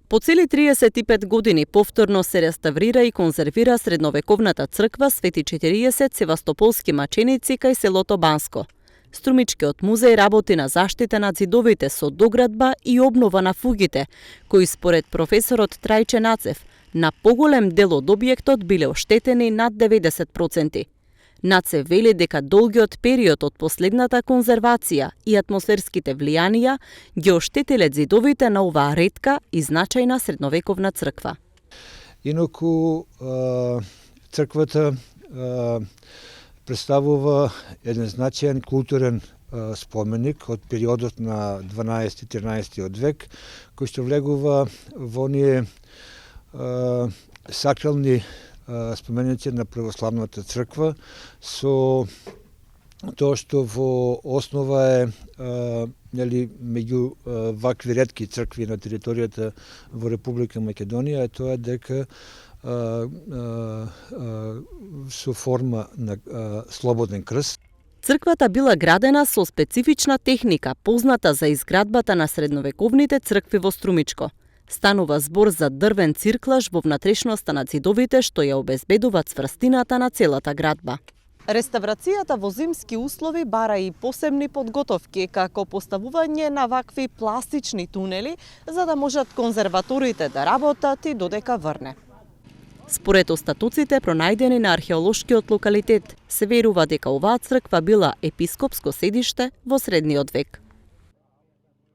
По цели 35 години повторно се реставрира и конзервира средновековната црква Свети 40 севастополски маченици кај селото Банско. Струмичкиот музеј работи на заштита на ѕидовите со доградба и обнова на фугите, кои според професорот Трајче Нацев, на поголем дел од објектот биле оштетени над 90%. Наце вели дека долгиот период од последната конзервација и атмосферските влијанија ги оштетиле ѕидовите на оваа ретка и значајна средновековна црква. Инаку црквата представува еден значаен културен споменик од периодот на 12-13 век, кој што влегува во оние сакрални споменици на православната црква, со тоа што во основа е меѓу вакви ретки цркви на територијата во Република Македонија, е тоа дека со форма на слободен крст. Црквата била градена со специфична техника, позната за изградбата на средновековните цркви во Струмичко. Станува збор за дрвен цирклаж во внатрешноста на ѕидовите што ја обезбедува цврстината на целата градба. Реставрацијата во зимски услови бара и посебни подготовки, како поставување на вакви пластични тунели, за да можат конзерваторите да работат и додека врне. Според остатоците пронајдени на археолошкиот локалитет, се верува дека оваа црква била епископско седиште во средниот век.